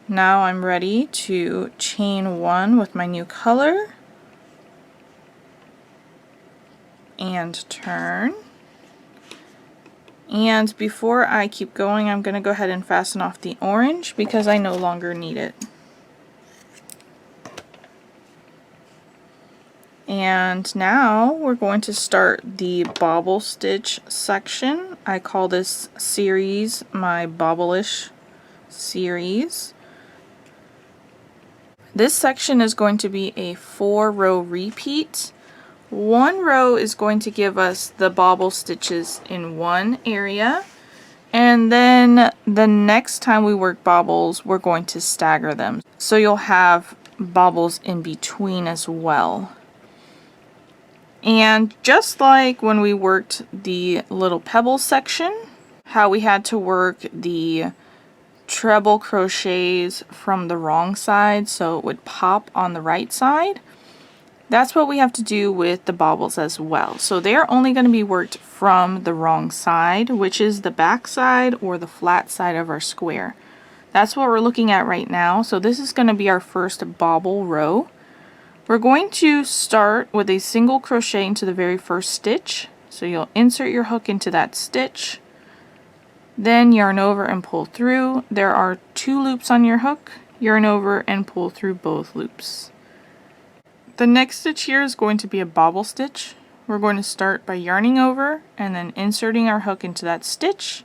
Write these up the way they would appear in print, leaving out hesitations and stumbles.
Now I'm ready to chain 1 with my new color and turn. And before I keep going, I'm going to go ahead and fasten off the orange because I no longer need it. And now we're going to start the bobble stitch section. I call this series my Bobble-ish series. This section is going to be a 4-row repeat. One row is going to give us the bobble stitches in one area, and then the next time we work bobbles, we're going to stagger them. So you'll have bobbles in between as well. And just like when we worked the little pebble section, how we had to work the treble crochets from the wrong side so it would pop on the right side, that's what we have to do with the bobbles as well. So they're only going to be worked from the wrong side, which is the back side or the flat side of our square. That's what we're looking at right now. So this is going to be our first bobble row. We're going to start with a single crochet into the very first stitch. So you'll insert your hook into that stitch, then yarn over and pull through. There are 2 loops on your hook. Yarn over and pull through both loops. The next stitch here is going to be a bobble stitch. We're going to start by yarning over and then inserting our hook into that stitch.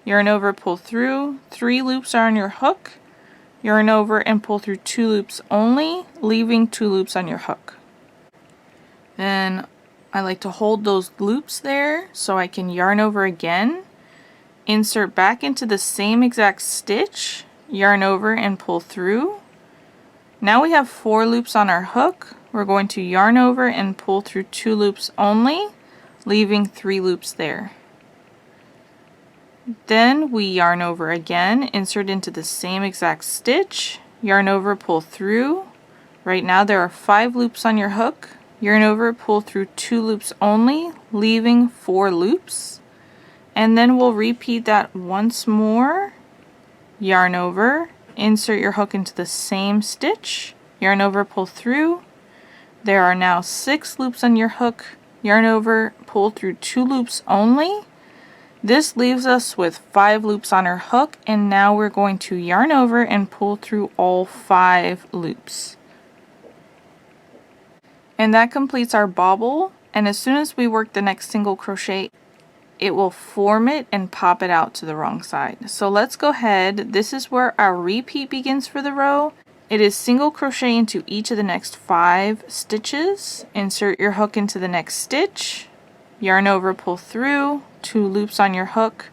Yarn over, pull through. 3 loops are on your hook. Yarn over and pull through 2 loops only, leaving 2 loops on your hook. Then I like to hold those loops there so I can yarn over again, insert back into the same exact stitch, yarn over and pull through. Now we have 4 loops on our hook. We're going to yarn over and pull through 2 loops only, leaving 3 loops there. Then we yarn over again, insert into the same exact stitch, yarn over, pull through. Right now there are 5 loops on your hook. Yarn over, pull through 2 loops only, leaving 4 loops. And then we'll repeat that once more. Yarn over, insert your hook into the same stitch, yarn over, pull through. There are now 6 loops on your hook. Yarn over, pull through 2 loops only. This leaves us with 5 loops on our hook, and now we're going to yarn over and pull through all 5 loops. And that completes our bobble, and as soon as we work the next single crochet, it will form it and pop it out to the wrong side. So let's go ahead. This is where our repeat begins for the row. It is single crochet into each of the next 5 stitches. Insert your hook into the next stitch, yarn over, pull through, 2 loops on your hook,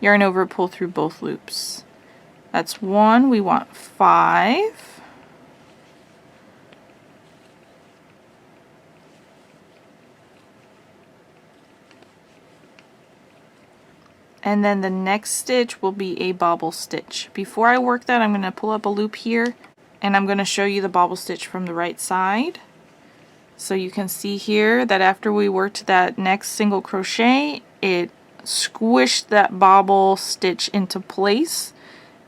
yarn over, pull through both loops. That's 1. We want 5. And then the next stitch will be a bobble stitch. Before I work that, I'm going to pull up a loop here, and I'm going to show you the bobble stitch from the right side. So you can see here that after we worked that next single crochet, it squished that bobble stitch into place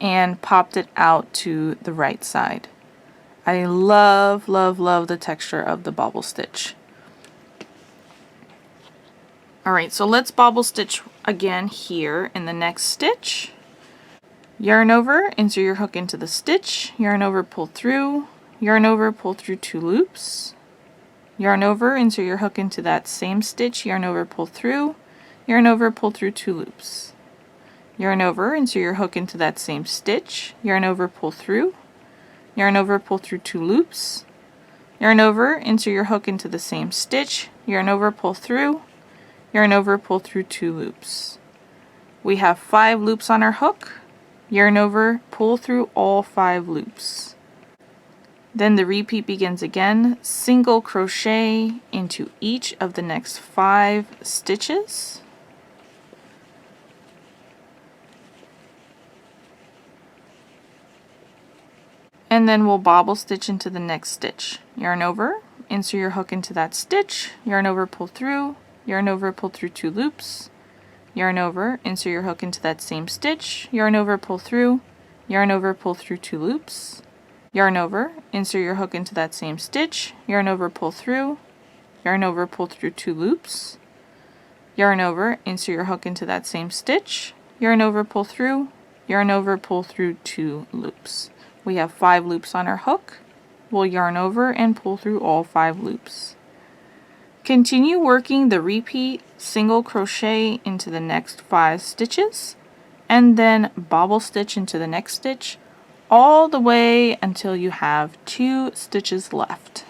and popped it out to the right side. I love, love, love the texture of the bobble stitch. Alright, so let's bobble stitch again here in the next stitch. Yarn over, insert your hook into the stitch, yarn over, pull through, yarn over, pull through 2 loops, yarn over, insert your hook into that same stitch, yarn over, pull through, yarn over, pull through 2 loops, yarn over, insert your hook into that same stitch, yarn over, pull through, yarn over, pull through 2 loops, yarn over, insert your hook into the same stitch, yarn over, pull through, yarn over, pull through 2 loops. We have 5 loops on our hook. Yarn over, pull through all 5 loops. Then the repeat begins again, single crochet into each of the next 5 stitches. And then we'll bobble stitch into the next stitch. Yarn over, insert your hook into that stitch, yarn over, pull through, yarn over, pull through 2 loops, yarn over, insert your hook into that same stitch, yarn over, pull through, yarn over, pull through 2 loops, yarn over, insert your hook into that same stitch, yarn over, pull through, yarn over, pull through 2 loops, yarn over, insert your hook into that same stitch, yarn over, pull through, yarn over, pull through 2 loops. We have 5 loops on our hook. We'll yarn over and pull through all 5 loops. Continue working the repeat single crochet into the next 5 stitches, and then bobble stitch into the next stitch all the way until you have 2 stitches left.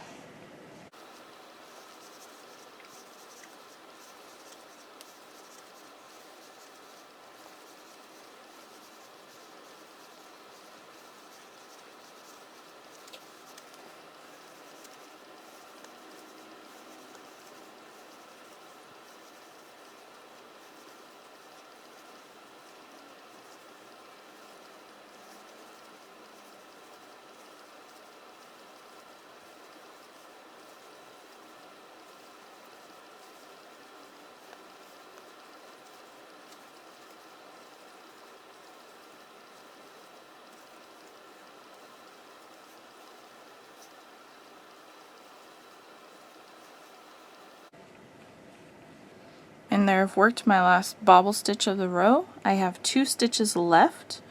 And there I've worked my last bobble stitch of the row. I have 2 stitches left.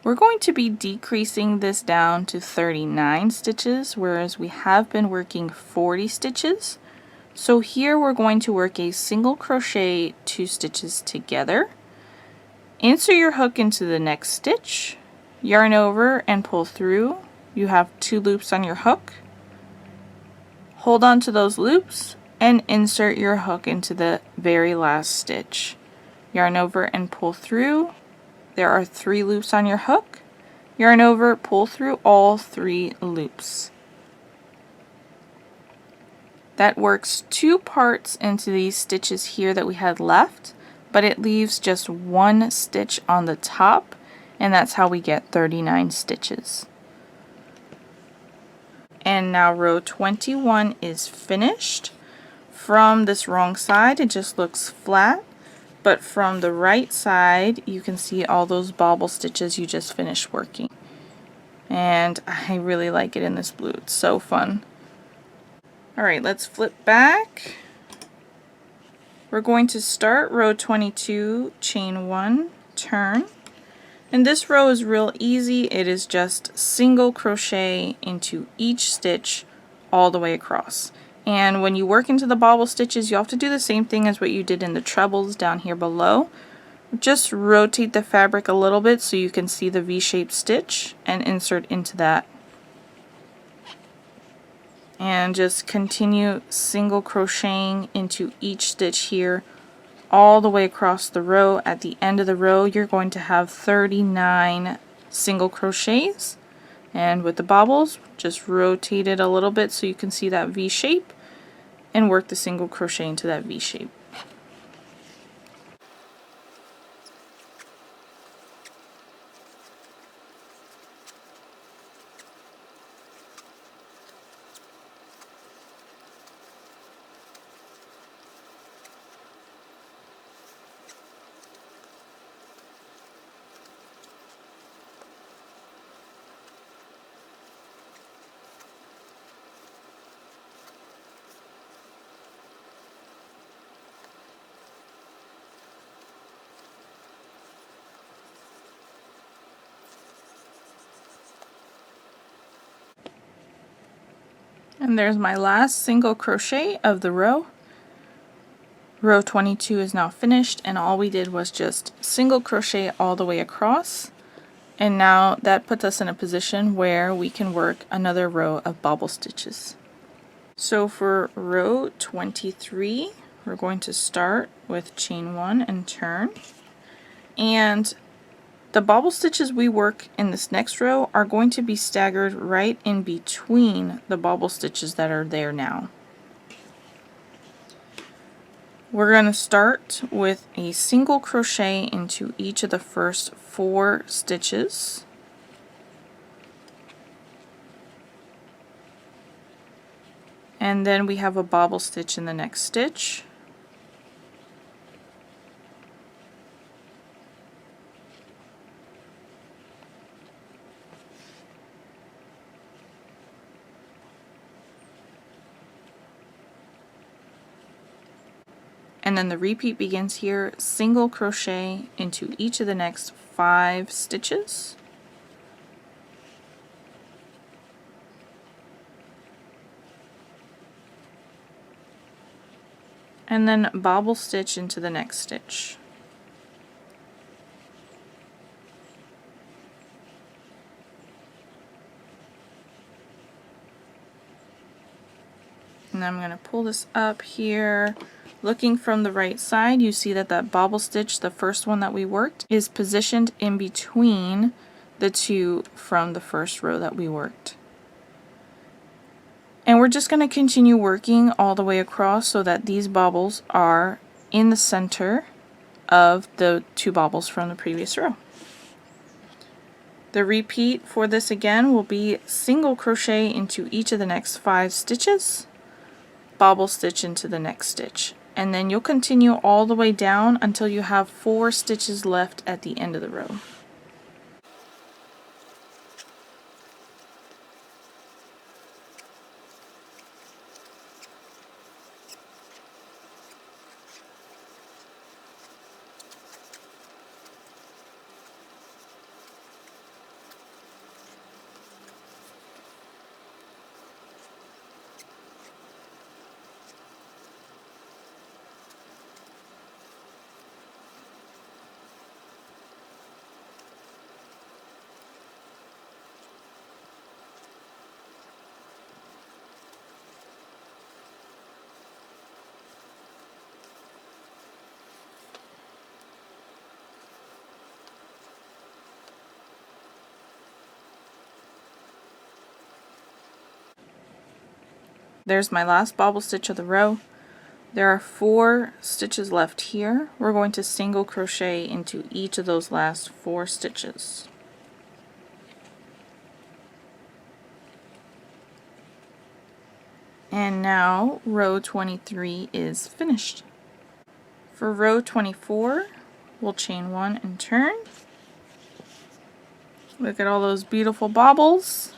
We're going to be decreasing this down to 39 stitches, whereas we have been working 40 stitches. So here we're going to work a single crochet 2 stitches together. Insert your hook into the next stitch, yarn over and pull through. You have 2 loops on your hook. Hold on to those loops and insert your hook into the very last stitch. Yarn over and pull through. There are 3 loops on your hook. Yarn over, pull through all 3 loops. That works 2 parts into these stitches here that we had left, but it leaves just 1 stitch on the top, and that's how we get 39 stitches. And now row 21 is finished. From this wrong side it just looks flat, but from the right side you can see all those bobble stitches you just finished working. And I really like it in this blue, it's so fun. Alright, let's flip back. We're going to start row 22, chain 1, turn. And this row is real easy. It is just single crochet into each stitch all the way across. And when you work into the bobble stitches, you have to do the same thing as what you did in the trebles down here below. Just rotate the fabric a little bit so you can see the V-shaped stitch and insert into that. And just continue single crocheting into each stitch here all the way across the row. At the end of the row you're going to have 39 single crochets, and with the bobbles just rotate it a little bit so you can see that V shape and work the single crochet into that V shape. And there's my last single crochet of the row. Row 22 is now finished, and all we did was just single crochet all the way across. And now that puts us in a position where we can work another row of bobble stitches. So for row 23, we're going to start with chain 1 and turn. And the bobble stitches we work in this next row are going to be staggered right in between the bobble stitches that are there now. We're going to start with a single crochet into each of the first 4 stitches. And then we have a bobble stitch in the next stitch. and then the repeat begins here. Single crochet into each of the next 5 stitches. And then bobble stitch into the next stitch. And I'm going to pull this up here. Looking from the right side, you see that that bobble stitch, the first one that we worked, is positioned in between the 2 from the first row that we worked. And we're just going to continue working all the way across so that these bobbles are in the center of the 2 bobbles from the previous row. The repeat for this again will be single crochet into each of the next 5 stitches, bobble stitch into the next stitch, and then you'll continue all the way down until you have 4 stitches left at the end of the row. There's my last bobble stitch of the row. There are 4 stitches left here. We're going to single crochet into each of those last 4 stitches. And now row 23 is finished. For row 24, we'll chain 1 and turn. Look at all those beautiful bobbles.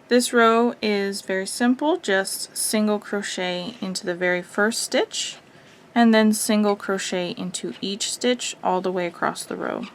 This row is very simple, just single crochet into the very first stitch and then single crochet into each stitch all the way across the row.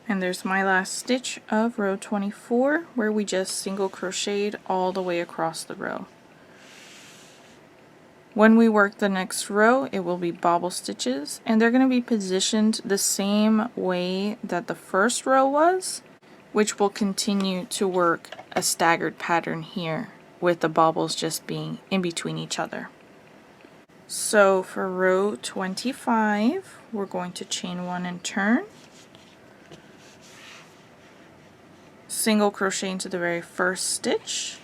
And there's my last stitch of row 24 where we just single crocheted all the way across the row. When we work the next row, it will be bobble stitches, and they're going to be positioned the same way that the first row was, which will continue to work a staggered pattern here with the bobbles just being in between each other. So for row 25, we're going to chain 1 and turn. Single crochet into the very first stitch,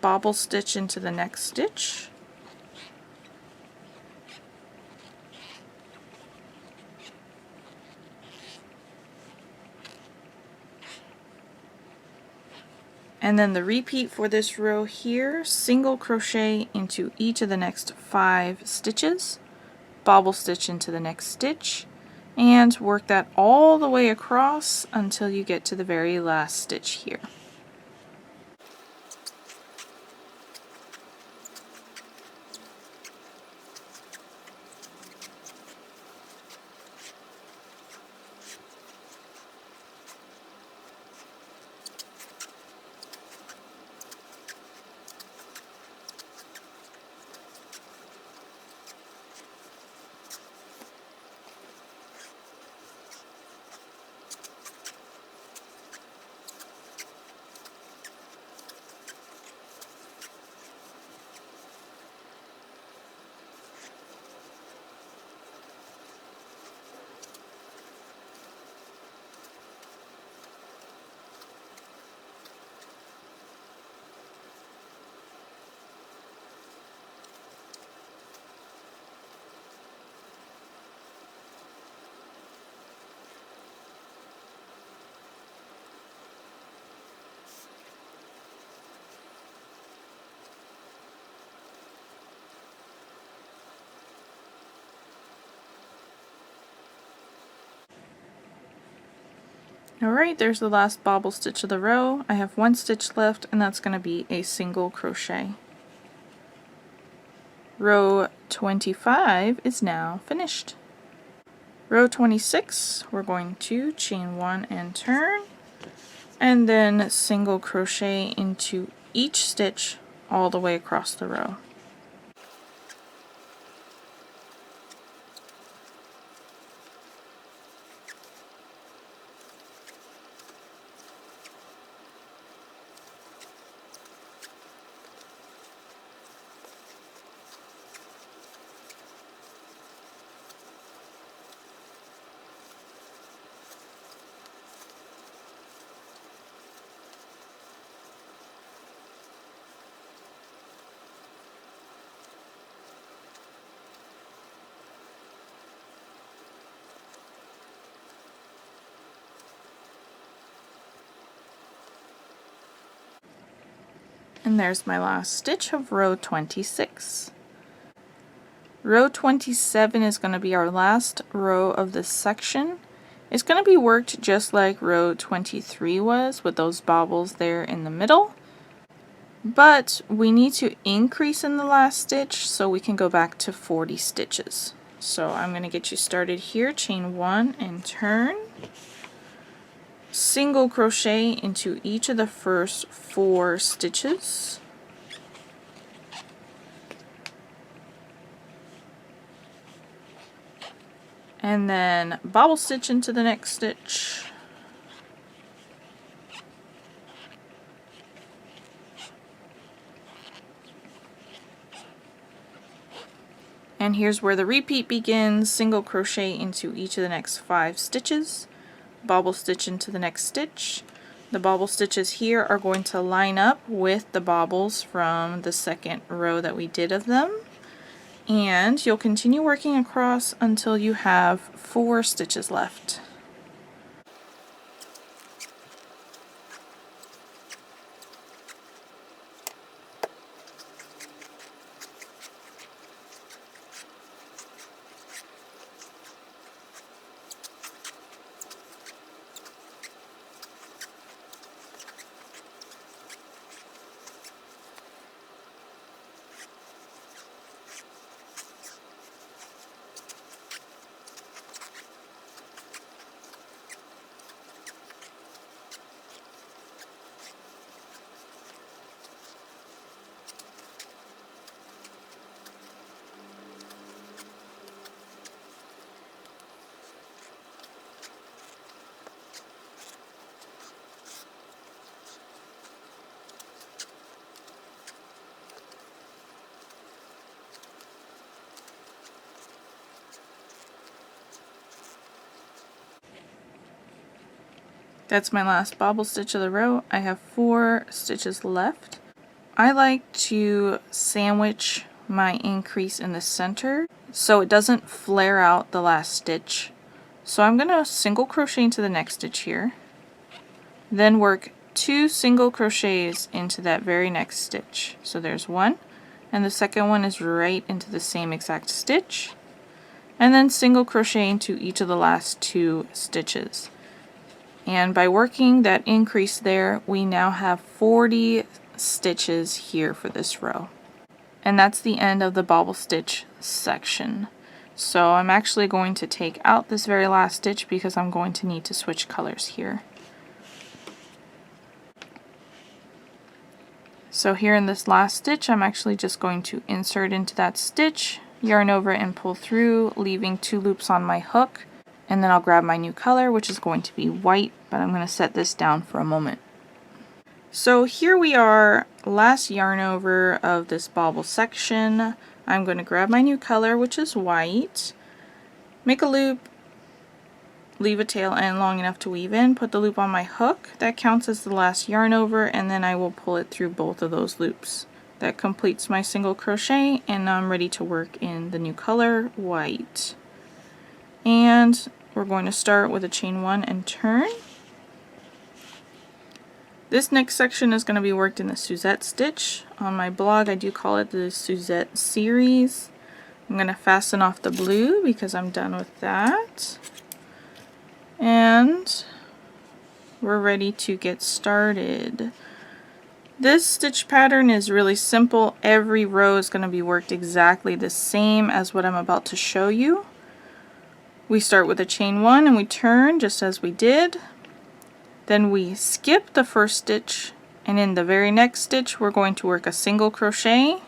bobble stitch into the next stitch, and then the repeat for this row here, single crochet into each of the next 5 stitches, bobble stitch into the next stitch, and work that all the way across until you get to the very last stitch here. Alright, there's the last bobble stitch of the row. I have one stitch left, and that's going to be a single crochet. Row 25 is now finished. Row 26, we're going to chain 1 and turn, and then single crochet into each stitch all the way across the row. And there's my last stitch of row 26. Row 27 is going to be our last row of this section. It's going to be worked just like row 23 was, with those bobbles there in the middle. But we need to increase in the last stitch so we can go back to 40 stitches. So I'm going to get you started here. Chain 1 and turn. Single crochet into each of the first 4 stitches. And then bobble stitch into the next stitch. And here's where the repeat begins. Single crochet into each of the next 5 stitches. Bobble stitch into the next stitch. The bobble stitches here are going to line up with the bobbles from the second row that we did of them. And you'll continue working across until you have 4 stitches left. That's my last bobble stitch of the row. I have 4 stitches left. I like to sandwich my increase in the center so it doesn't flare out the last stitch. So I'm going to single crochet into the next stitch here, then work 2 single crochets into that very next stitch. So there's one, and the second one is right into the same exact stitch, and then single crochet into each of the last 2 stitches. And by working that increase there, we now have 40 stitches here for this row. And that's the end of the bobble stitch section. So I'm actually going to take out this very last stitch because I'm going to need to switch colors here. So here in this last stitch, I'm actually just going to insert into that stitch, yarn over and pull through, leaving 2 loops on my hook. And then I'll grab my new color, which is going to be white, but I'm going to set this down for a moment. So here we are, last yarn over of this bobble section. I'm going to grab my new color, which is white, make a loop, leave a tail end long enough to weave in, put the loop on my hook. That counts as the last yarn over, and then I will pull it through both of those loops. That completes my single crochet, and now I'm ready to work in the new color, white. And we're going to start with a chain 1 and turn. This next section is going to be worked in the Suzette stitch. On my blog I do call it the Suzette series. I'm going to fasten off the blue because I'm done with that. And we're ready to get started. This stitch pattern is really simple. Every row is going to be worked exactly the same as what I'm about to show you. We start with a chain 1 and we turn just as we did. Then we skip the first stitch, and in the very next stitch we're going to work a single crochet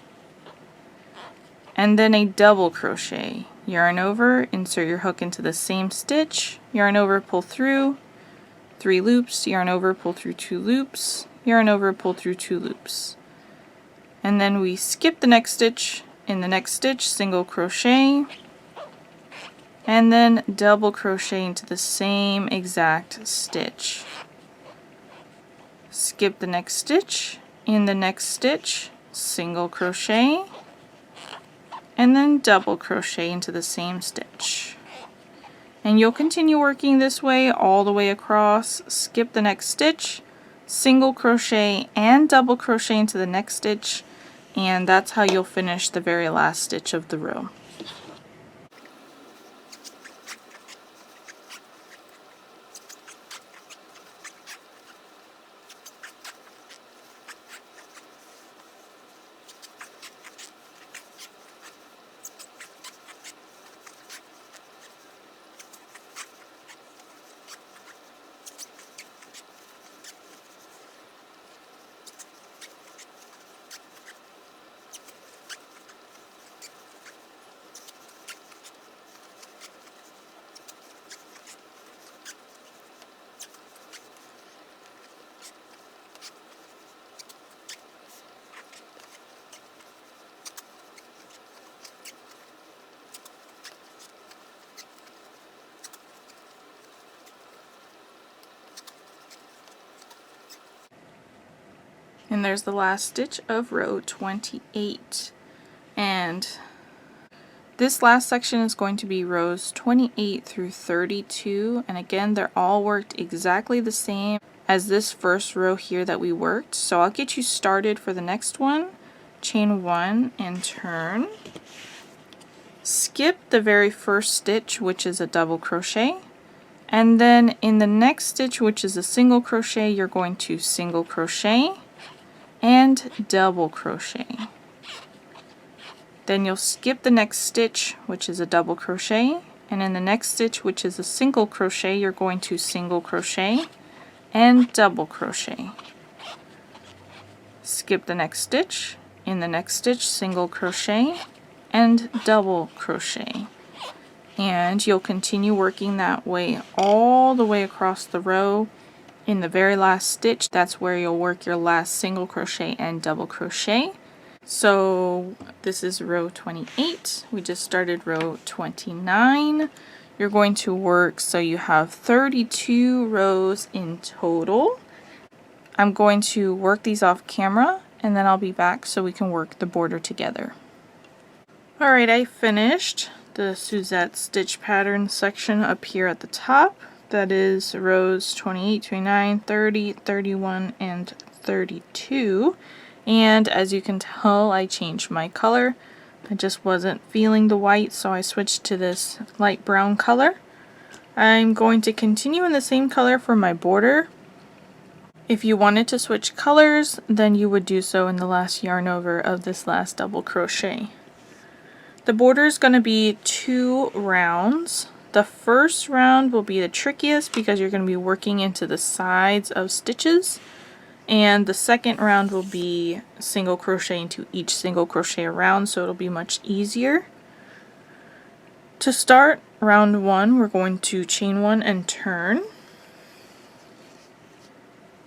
and then a double crochet. Yarn over, insert your hook into the same stitch, yarn over, pull through 3 loops, yarn over, pull through 2 loops, yarn over, pull through 2 loops. And then we skip the next stitch, in the next stitch single crochet, and then double crochet into the same exact stitch. Skip the next stitch, in the next stitch single crochet, and then double crochet into the same stitch. And you'll continue working this way all the way across. Skip the next stitch, single crochet and double crochet into the next stitch, and that's how you'll finish the very last stitch of the row. And there's the last stitch of row 28. And this last section is going to be rows 28 through 32, and again they're all worked exactly the same as this first row here that we worked. So I'll get you started for the next one. Chain 1 and turn. Skip the very first stitch, which is a double crochet, and then in the next stitch, which is a single crochet, you're going to single crochet and double crochet. Then you'll skip the next stitch, which is a double crochet, and in the next stitch, which is a single crochet, you're going to single crochet and double crochet. Skip the next stitch, in the next stitch single crochet and double crochet. And you'll continue working that way all the way across the row. In the very last stitch, that's where you'll work your last single crochet and double crochet. So this is row 28. We just started row 29. You're going to work, so you have 32 rows in total. I'm going to work these off camera and then I'll be back so we can work the border together. Alright, I finished the Suzette stitch pattern section up here at the top. That is rows 28, 29, 30, 31, and 32. And as you can tell, I changed my color. I just wasn't feeling the white, so I switched to this light brown color. I'm going to continue in the same color for my border. If you wanted to switch colors, then you would do so in the last yarn over of this last double crochet. The border is going to be 2 rounds. The first round will be the trickiest because you're going to be working into the sides of stitches, and the second round will be single crochet into each single crochet around, so it'll be much easier. To start round 1, we're going to chain 1 and turn.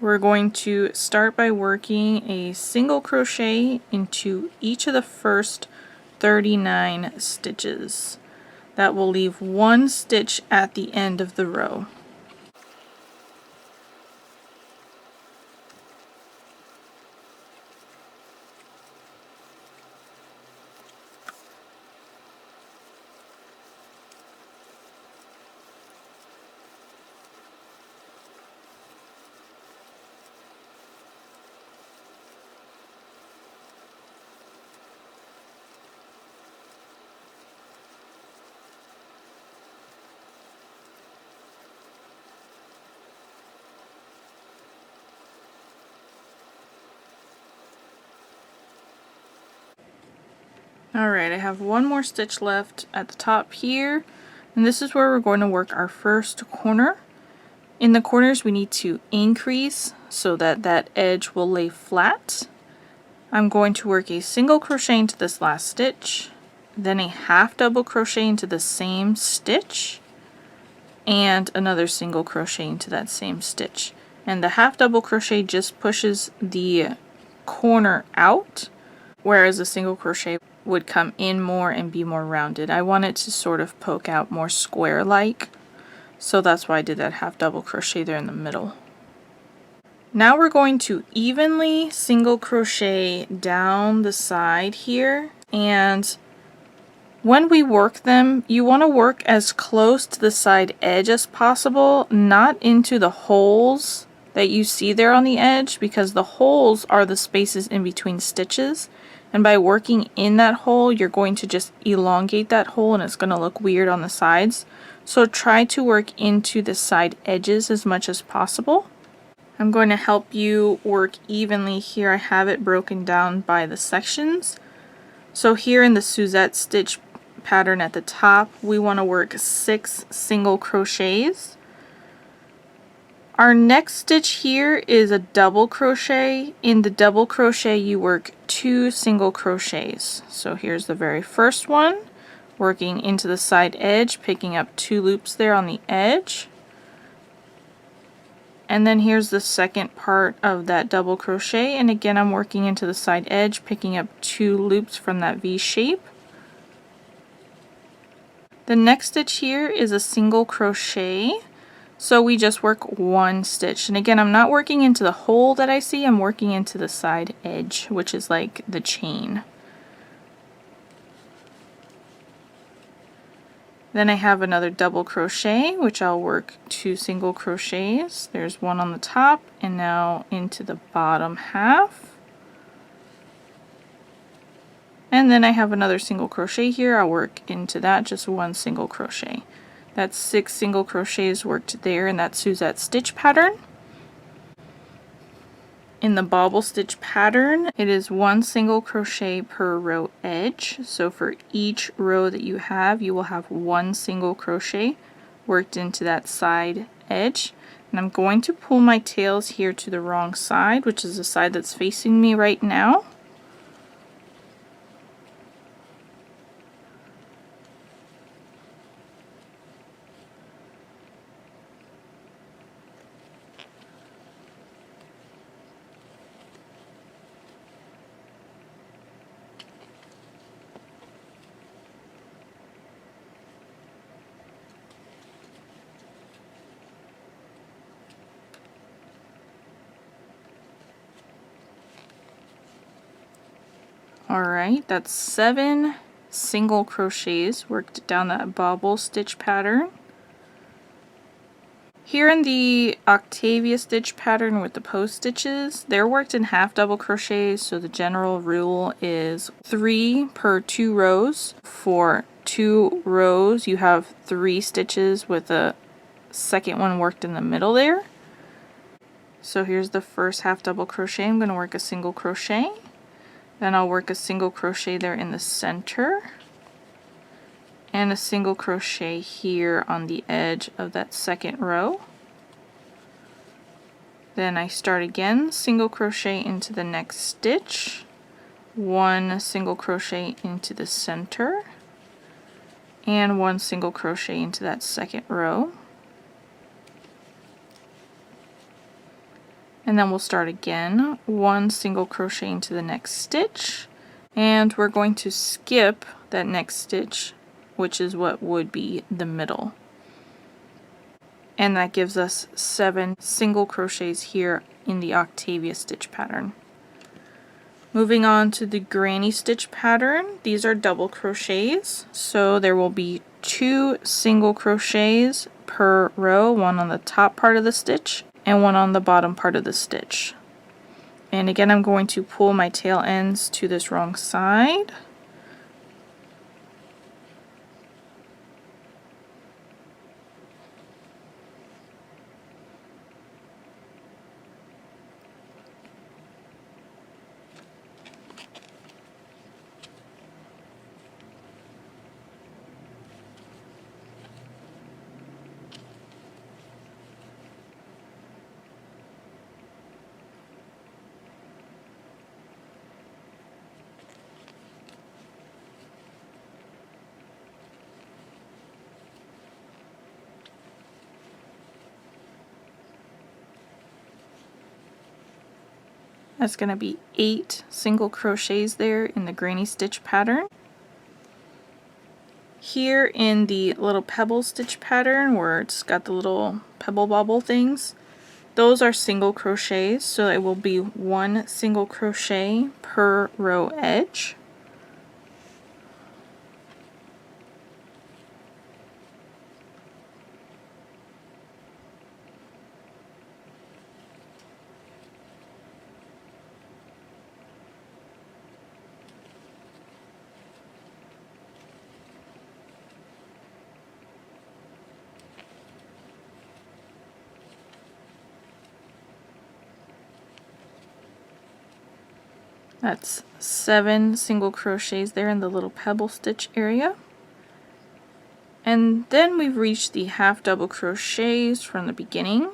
We're going to start by working a single crochet into each of the first 39 stitches. That will leave 1 stitch at the end of the row. Alright, I have one more stitch left at the top here, and this is where we're going to work our first corner. In the corners we need to increase so that that edge will lay flat. I'm going to work a single crochet into this last stitch, then a half double crochet into the same stitch, and another single crochet into that same stitch. And the half double crochet just pushes the corner out, whereas a single crochet would come in more and be more rounded. I want it to sort of poke out more square-like, so that's why I did that half double crochet there in the middle. Now we're going to evenly single crochet down the side here, and when we work them, you want to work as close to the side edge as possible, not into the holes that you see there on the edge, because the holes are the spaces in between stitches, and by working in that hole you're going to just elongate that hole and it's going to look weird on the sides. So try to work into the side edges as much as possible. I'm going to help you work evenly here. I have it broken down by the sections. So here in the Suzette stitch pattern at the top, we want to work 6 single crochets. Our next stitch here is a double crochet. In the double crochet you work 2 single crochets. So here's the very first one, working into the side edge, picking up 2 loops there on the edge. And then here's the second part of that double crochet, and again I'm working into the side edge, picking up 2 loops from that V shape. The next stitch here is a single crochet. So we just work 1 stitch, and again I'm not working into the hole that I see, I'm working into the side edge, which is like the chain. Then I have another double crochet, which I'll work 2 single crochets. There's one on the top, and now into the bottom half. And then I have another single crochet here, I'll work into that, just 1 single crochet. That's 6 single crochets worked there in that Suzette stitch pattern. In the Bobble stitch pattern, it is 1 single crochet per row edge. So for each row that you will have 1 single crochet worked into that side edge. And I'm going to pull my tails here to the wrong side, which is the side that's facing me right now. Alright, that's 7 single crochets worked down that Bobble stitch pattern. Here in the Octavia stitch pattern with the post stitches, they're worked in half double crochets, so the general rule is 3 per 2 rows. For 2 rows you have 3 stitches with a second one worked in the middle there. So here's the first half double crochet. I'm going to work a single crochet. Then I'll work a single crochet there in the center, and a single crochet here on the edge of that second row. Then I start again, single crochet into the next stitch, 1 single crochet into the center, and 1 single crochet into that second row. And then we'll start again, 1 single crochet into the next stitch, and we're going to skip that next stitch, which is what would be the middle. And that gives us 7 single crochets here in the Octavia stitch pattern. Moving on to the Granny stitch pattern, these are double crochets, so there will be 2 single crochets per row, 1 on the top part of the stitch and 1 on the bottom part of the stitch. And again I'm going to pull my tail ends to this wrong side. That's going to be 8 single crochets there in the granny stitch pattern. Here in the little pebble stitch pattern where it's got the little pebble bobble things, those are single crochets, so it will be 1 single crochet per row edge. That's 7 single crochets there in the little pebble stitch area. And then we've reached the half double crochets from the beginning.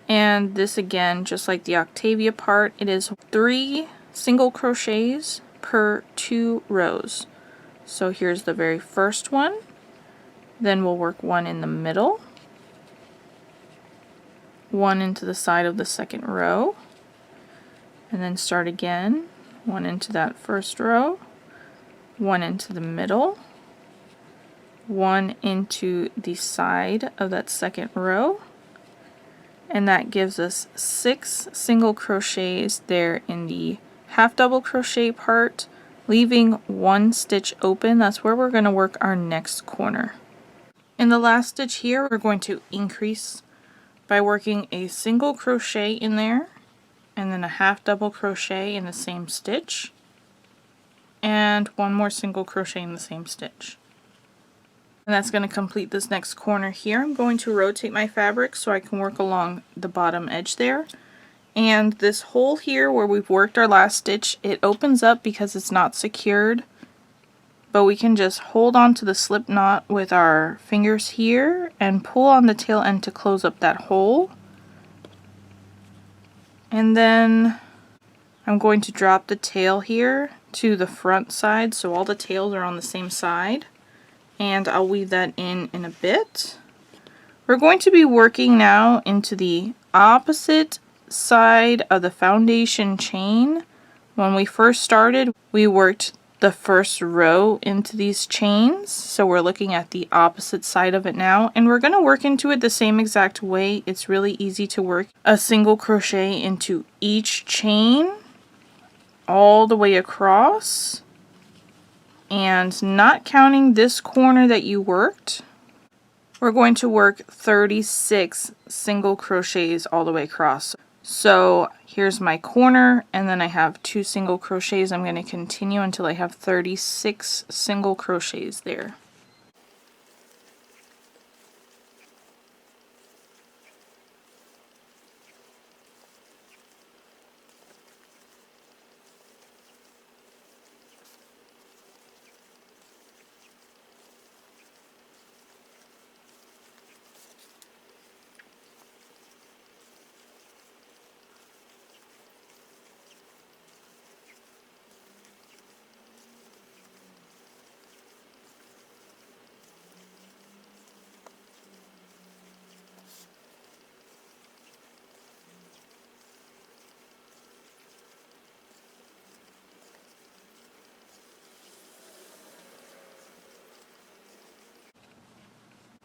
And this again, just like the Octavia part, it is 3 single crochets per 2 rows. So here's the very first one. Then we'll work 1 in the middle, 1 into the side of the second row, and then start again. 1 into that first row, 1 into the middle, 1 into the side of that second row, and that gives us 6 single crochets there in the half double crochet part, leaving 1 stitch open. That's where we're going to work our next corner. In the last stitch here, we're going to increase by working a single crochet in there, and then a half double crochet in the same stitch, and 1 more single crochet in the same stitch. And that's going to complete this next corner here. I'm going to rotate my fabric so I can work along the bottom edge there. And this hole here where we've worked our last stitch, it opens up because it's not secured, but we can just hold on to the slip knot with our fingers here and pull on the tail end to close up that hole. And then I'm going to drop the tail here to the front side so all the tails are on the same side, and I'll weave that in a bit. We're going to be working now into the opposite side of the foundation chain. When we first started, we worked the first row into these chains, so we're looking at the opposite side of it now, and we're going to work into it the same exact way. It's really easy to work a single crochet into each chain all the way across, and not counting this corner that you worked, we're going to work 36 single crochets all the way across. So here's my corner, and then I have 2 single crochets. I'm going to continue until I have 36 single crochets there.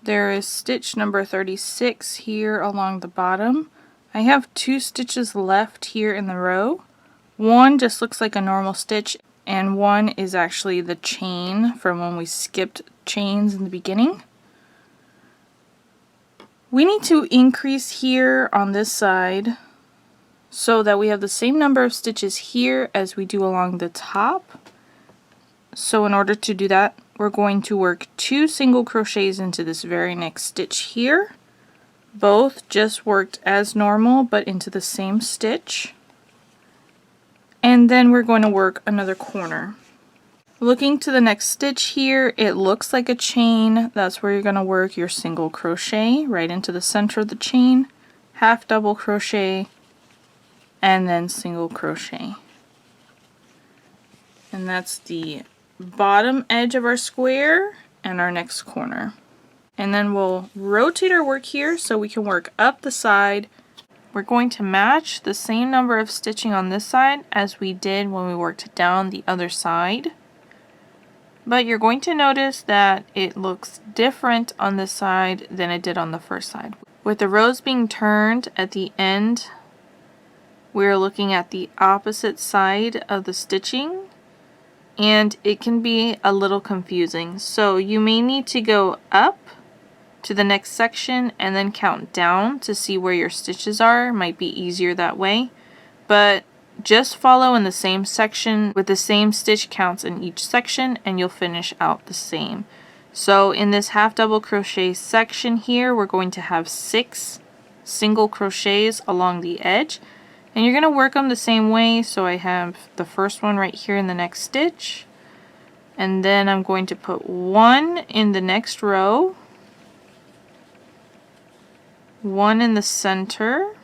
There is stitch number 36 here along the bottom. I have 2 stitches left here in the row. One just looks like a normal stitch, and one is actually the chain from when we skipped chains in the beginning. We need to increase here on this side so that we have the same number of stitches here as we do along the top. So in order to do that, we're going to work 2 single crochets into this very next stitch here. Both just worked as normal but into the same stitch. And then we're going to work another corner. Looking to the next stitch here, it looks like a chain. That's where you're going to work your single crochet right into the center of the chain, half double crochet, and then single crochet. And that's the bottom edge of our square and our next corner. And then we'll rotate our work here so we can work up the side we're going to match the same number of stitching on this side as we did when we worked down the other side. But you're going to notice that it looks different on this side than it did on the first side. With the rows being turned at the end, we're looking at the opposite side of the stitching, and it can be a little confusing. So you may need to go up to the next section and then count down to see where your stitches are. It might be easier that way, but just follow in the same section with the same stitch counts in each section and you'll finish out the same. So in this half double crochet section here, we're going to have 6 single crochets along the edge, and you're going to work them the same way. So I have the first one right here in the next stitch, and then I'm going to put 1 in the next row, 1 in the center,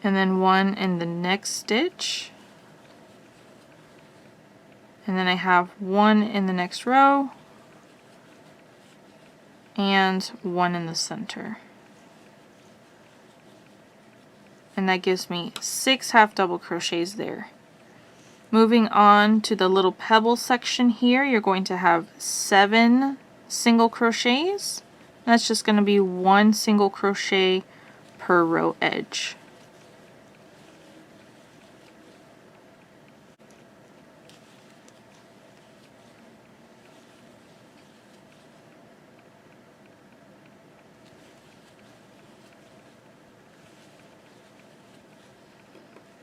and then 1 in the next stitch, and then I have 1 in the next row and 1 in the center, and that gives me 6 half double crochets there. Moving on to the little pebble section here, you're going to have 7 single crochets. That's just going to be 1 single crochet per row edge.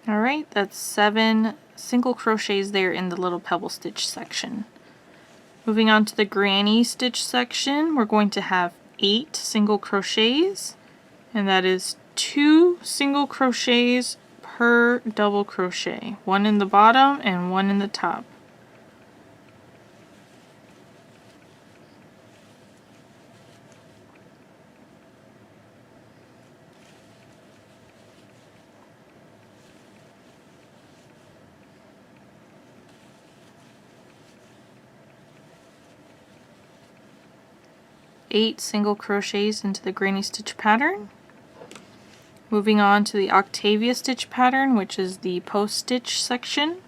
Alright, that's 7 single crochets there in the little pebble stitch section. Moving on to the granny stitch section, we're going to have 8 single crochets, and that is 2 single crochets per double crochet, 1 in the bottom and 1 in the top. Eight single crochets into the granny stitch pattern. Moving on to the Octavia stitch pattern, which is the post stitch section.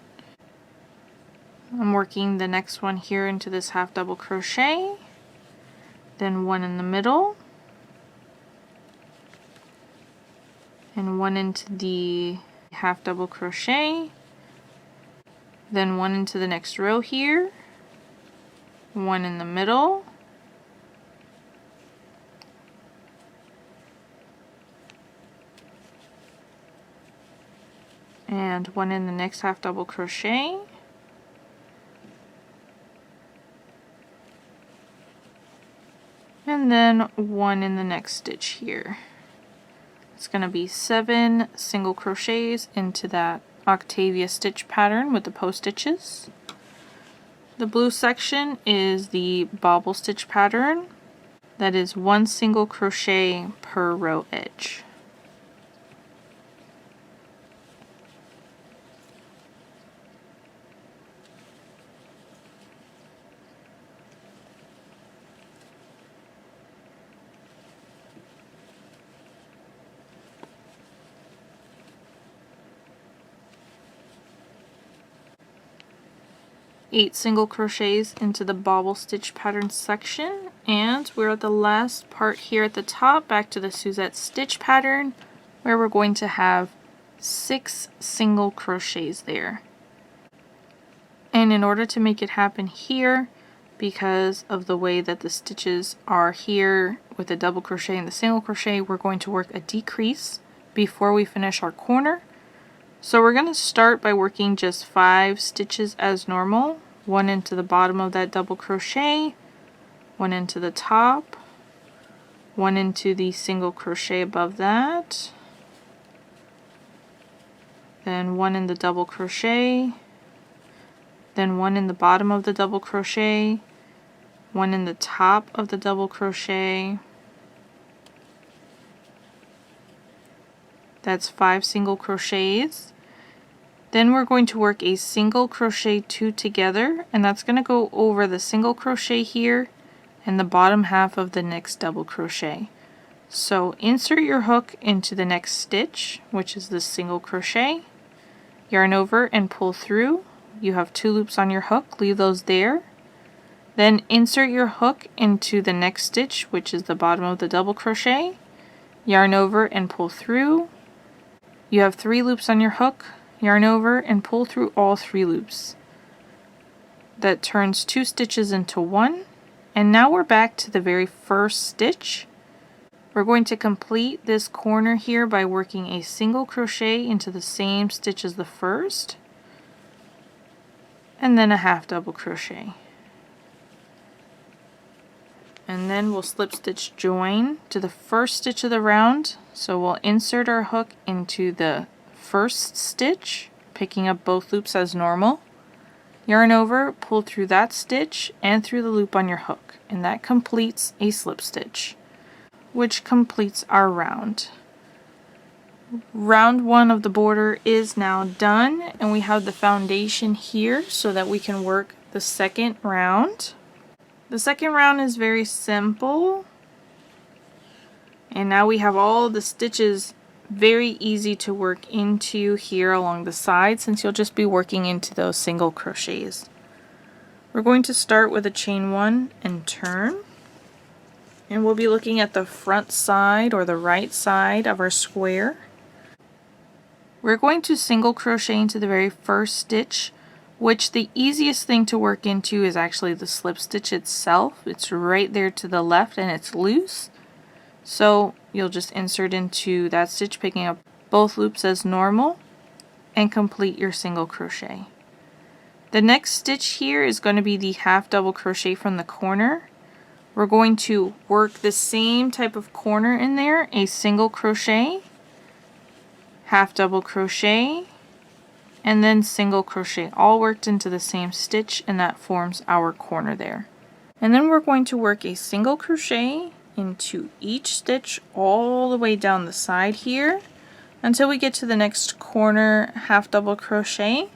I'm working the next one here into this half double crochet, then 1 in the middle, and 1 into the half double crochet, then 1 into the next row here, 1 in the middle, and 1 in the next half double crochet, and then 1 in the next stitch here. It's going to be 7 single crochets into that Octavia stitch pattern with the post stitches. The blue section is the Bobble stitch pattern. That is 1 single crochet per row edge. Eight single crochets into the Bobble stitch pattern section, and we're at the last part here at the top, back to the Suzette stitch pattern, where we're going to have 6 single crochets there. And in order to make it happen here, because of the way that the stitches are here with the double crochet and the single crochet, we're going to work a decrease before we finish our corner. So we're going to start by working just 5 stitches as normal, 1 into the bottom of that double crochet, 1 into the top, 1 into the single crochet above that, then 1 in the double crochet, then 1 in the bottom of the double crochet, 1 in the top of the double crochet. That's 5 single crochets. Then we're going to work a single crochet 2 together, and that's going to go over the single crochet here and the bottom half of the next double crochet. So insert your hook into the next stitch, which is the single crochet, yarn over and pull through. You have 2 loops on your hook, leave those there. Then insert your hook into the next stitch, which is the bottom of the double crochet, yarn over and pull through. You have 3 loops on your hook, yarn over and pull through all 3 loops. That turns 2 stitches into 1, and now we're back to the very first stitch. We're going to complete this corner here by working a single crochet into the same stitch as the first, and then a half double crochet. And then we'll slip stitch join to the first stitch of the round. So we'll insert our hook into the first stitch, picking up both loops as normal. Yarn over, pull through that stitch and through the loop on your hook, and that completes a slip stitch, which completes our round. Round 1 of the border is now done, and we have the foundation here so that we can work the second round. The second round is very simple, and now we have all the stitches very easy to work into here along the side, since you'll just be working into those single crochets. We're going to start with a chain 1 and turn, and we'll be looking at the front side or the right side of our square. We're going to single crochet into the very first stitch, which the easiest thing to work into is actually the slip stitch itself. It's right there to the left and it's loose. So you'll just insert into that stitch, picking up both loops as normal, and complete your single crochet. The next stitch here is going to be the half double crochet from the corner. We're going to work the same type of corner in there, a single crochet, half double crochet, and then single crochet, all worked into the same stitch, and that forms our corner there. And then we're going to work a single crochet into each stitch all the way down the side here until we get to the next corner half double crochet.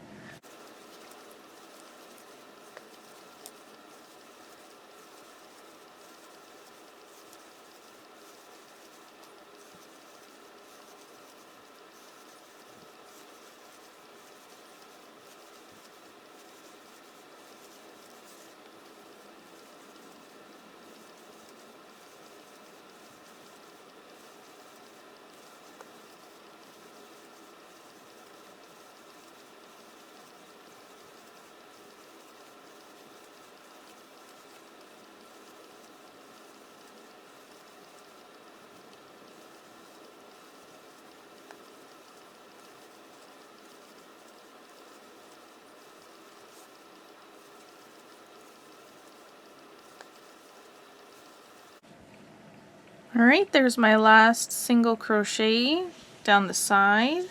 Alright, there's my last single crochet down the side.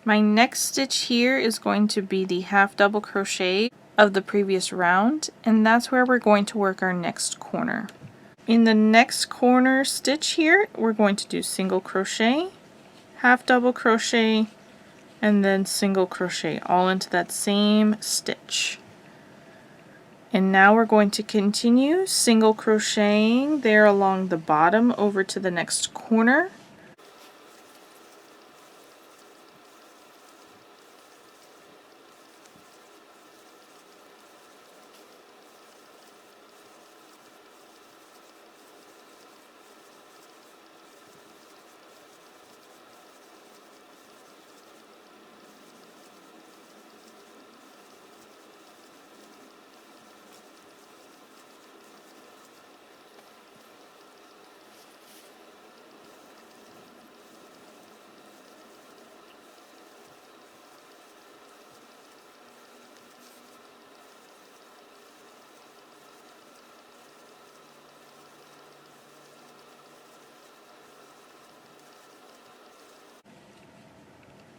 My next stitch here is going to be the half double crochet of the previous round, and that's where we're going to work our next corner. In the next corner stitch here, we're going to do single crochet, half double crochet, and then single crochet all into that same stitch. And now we're going to continue single crocheting there along the bottom over to the next corner.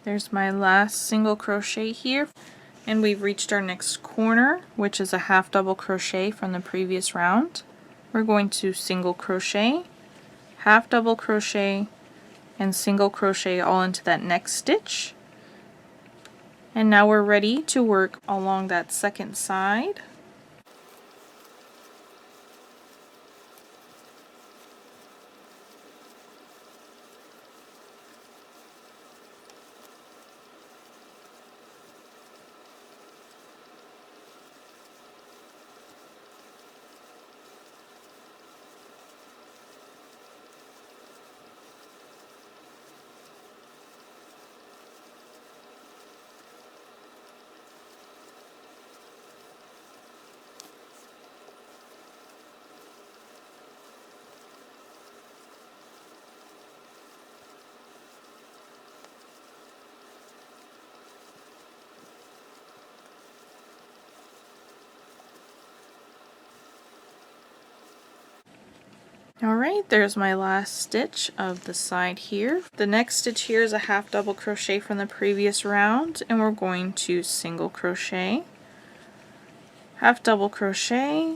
There's my last single crochet here, and we've reached our next corner, which is a half double crochet from the previous round. We're going to single crochet, half double crochet, and single crochet all into that next stitch. And now we're ready to work along that second side. Alright, there's my last stitch of the side here. The next stitch here is a half double crochet from the previous round, and we're going to single crochet, half double crochet,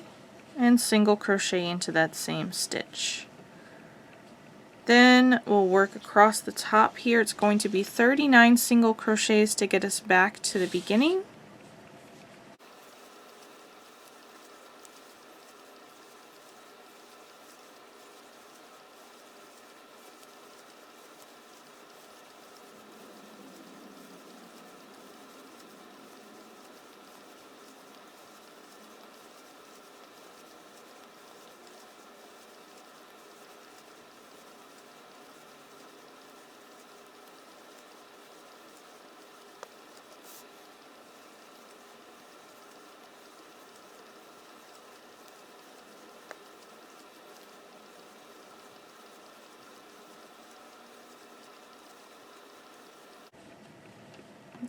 and single crochet into that same stitch. Then we'll work across the top here. It's going to be 39 single crochets to get us back to the beginning.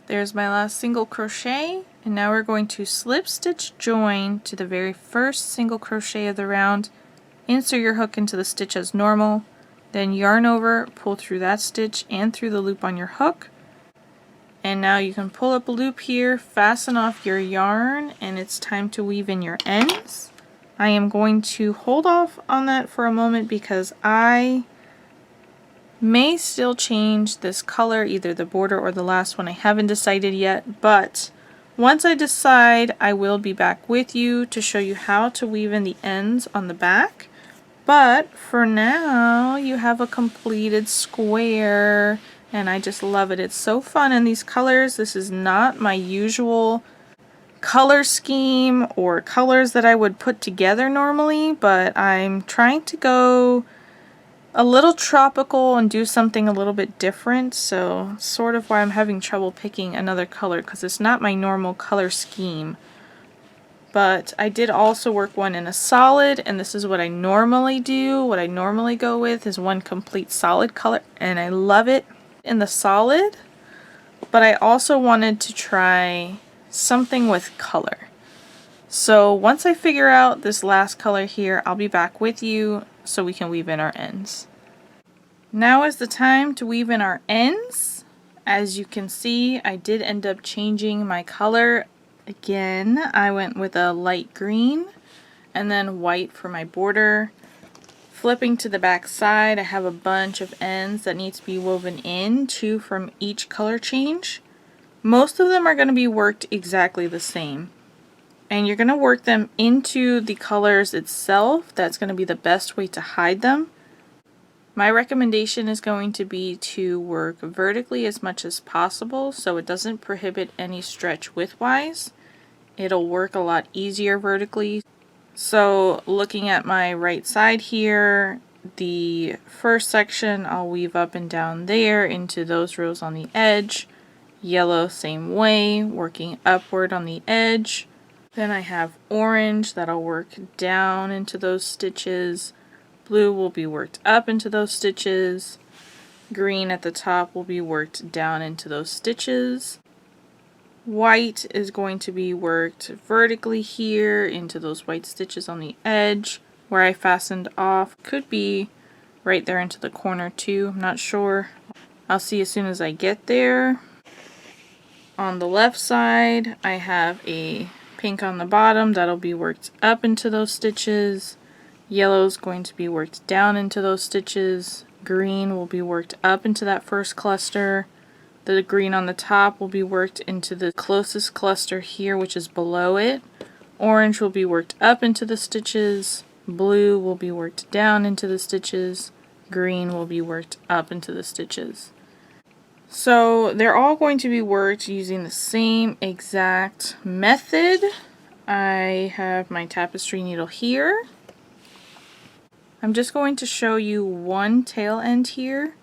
There's my last single crochet, and now we're going to slip stitch join to the very first single crochet of the round, insert your hook into the stitch as normal, then yarn over, pull through that stitch and through the loop on your hook, and now you can pull up a loop here, fasten off your yarn, and it's time to weave in your ends. I am going to hold off on that for a moment because I may still change this color, either the border or the last one. I haven't decided yet, but once I decide, I will be back with you to show you how to weave in the ends on the back. But for now, you have a completed square, and I just love it. It's so fun in these colors. This is not my usual color scheme or colors that I would put together normally, but I'm trying to go a little tropical and do something a little bit different, so sort of why I'm having trouble picking another color, because it's not my normal color scheme. But I did also work one in a solid, and this is what I normally do. What I normally go with is one complete solid color, and I love it in the solid, but I also wanted to try something with color. So once I figure out this last color here, I'll be back with you so we can weave in our ends. Now is the time to weave in our ends. As you can see, I did end up changing my color again. I went with a light green and then white for my border. Flipping to the back side, I have a bunch of ends that need to be woven in, 2 from each color change. Most of them are going to be worked exactly the same, and you're going to work them into the colors itself. That's going to be the best way to hide them. My recommendation is going to be to work vertically as much as possible so it doesn't prohibit any stretch widthwise. It'll work a lot easier vertically. So looking at my right side here, the first section I'll weave up and down there into those rows on the edge. Yellow same way, working upward on the edge. Then I have orange that'll work down into those stitches. Blue will be worked up into those stitches. Green at the top will be worked down into those stitches. White is going to be worked vertically here into those white stitches on the edge where I fastened off. Could be right there into the corner too, I'm not sure. I'll see as soon as I get there. On the left side, I have a pink on the bottom that'll be worked up into those stitches. Yellow is going to be worked down into those stitches. Green will be worked up into that first cluster. The green on the top will be worked into the closest cluster here, which is below it. Orange will be worked up into the stitches. Blue will be worked down into the stitches. Green will be worked up into the stitches. So they're all going to be worked using the same exact method. I have my tapestry needle here. I'm just going to show you one tail end here,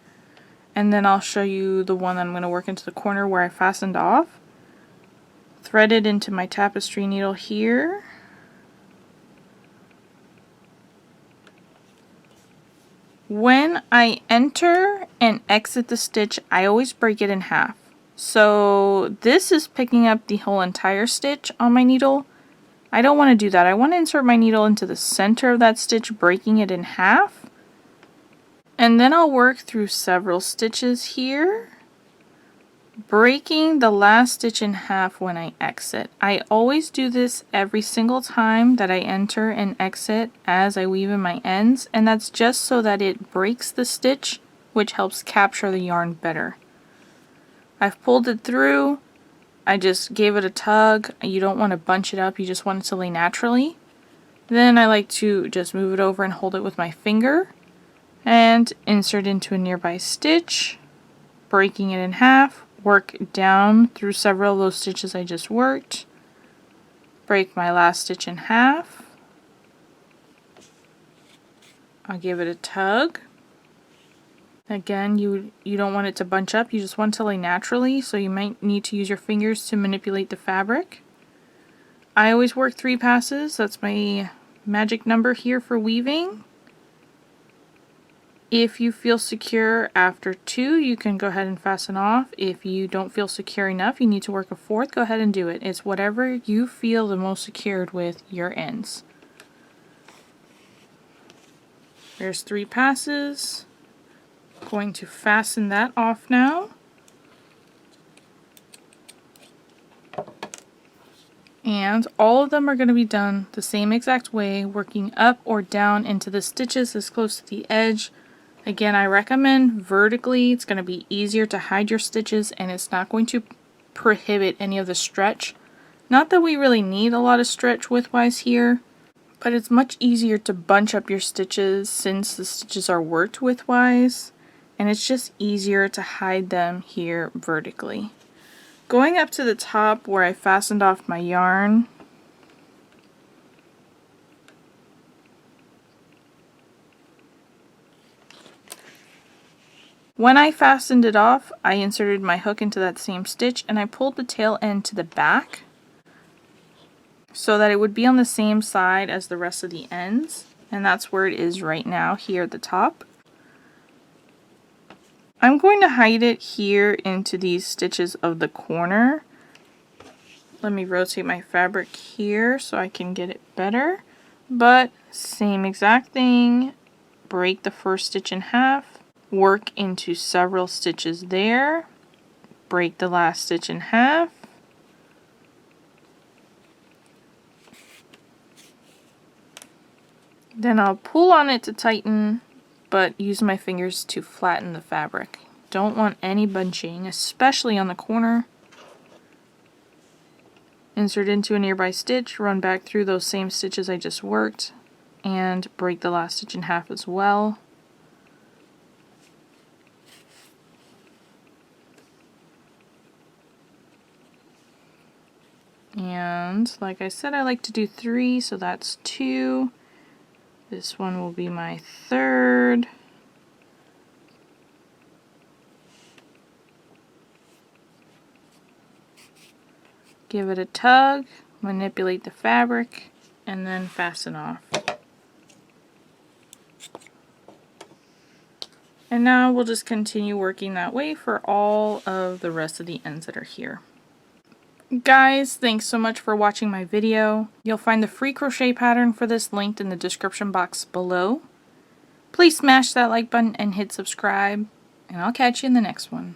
and then I'll show you the one that I'm going to work into the corner where I fastened off. Threaded into my tapestry needle here. When I enter and exit the stitch, I always break it in half. So this is picking up the whole entire stitch on my needle. I don't want to do that. I want to insert my needle into the center of that stitch, breaking it in half. And then I'll work through several stitches here, breaking the last stitch in half when I exit. I always do this every single time that I enter and exit as I weave in my ends, and that's just so that it breaks the stitch, which helps capture the yarn better. I've pulled it through. I just gave it a tug. You don't want to bunch it up, you just want it to lay naturally. Then I like to just move it over and hold it with my finger and insert into a nearby stitch, breaking it in half, work down through several of those stitches I just worked, break my last stitch in half. I'll give it a tug. Again, you don't want it to bunch up, you just want it to lay naturally, so you might need to use your fingers to manipulate the fabric. I always work 3 passes, that's my magic number here for weaving. If you feel secure after 2, you can go ahead and fasten off. If you don't feel secure enough, you need to work a 4th, go ahead and do it. It's whatever you feel the most secured with your ends. There's 3 passes. Going to fasten that off now. And all of them are going to be done the same exact way, working up or down into the stitches as close to the edge. Again, I recommend vertically. It's going to be easier to hide your stitches and it's not going to prohibit any of the stretch. Not that we really need a lot of stretch widthwise here, but it's much easier to bunch up your stitches since the stitches are worked widthwise. And it's just easier to hide them here vertically. Going up to the top where I fastened off my yarn, when I fastened it off, I inserted my hook into that same stitch and I pulled the tail end to the back so that it would be on the same side as the rest of the ends, and that's where it is right now here at the top. I'm going to hide it here into these stitches of the corner. Let me rotate my fabric here so I can get it better. But same exact thing, break the first stitch in half, work into several stitches there, break the last stitch in half, then I'll pull on it to tighten, but use my fingers to flatten the fabric. Don't want any bunching, especially on the corner. Insert into a nearby stitch, run back through those same stitches I just worked, and break the last stitch in half as well. And like I said, I like to do 3, so that's 2. This one will be my 3rd. Give it a tug, manipulate the fabric, and then fasten off. And now we'll just continue working that way for all of the rest of the ends that are here. Guys, thanks so much for watching my video. You'll find the free crochet pattern for this linked in the description box below. Please smash that like button and hit subscribe, and I'll catch you in the next one.